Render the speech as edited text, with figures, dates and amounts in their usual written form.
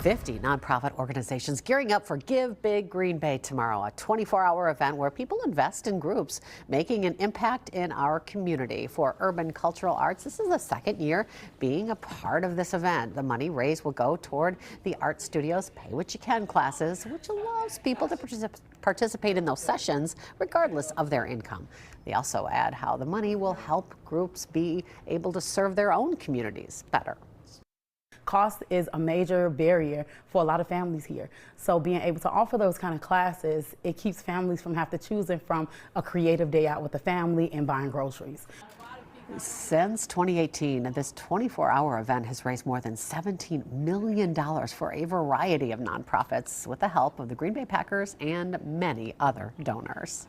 50 nonprofit organizations gearing up for Give Big Green Bay tomorrow, a 24-hour event where people invest in groups making an impact in our community. For Urban Cultural Arts, this is the second year being a part of this event. The money raised will go toward the Art Studio's Pay What You Can classes, which allows people to participate in those sessions regardless of their income. They also add how the money will help groups be able to serve their own communities better. Cost is a major barrier for a lot of families here. So being able to offer those kind of classes, it keeps families from having to choosing from a creative day out with the family and buying groceries. Since 2018, this 24-hour event has raised more than $17 million for a variety of nonprofits with the help of the Green Bay Packers and many other donors.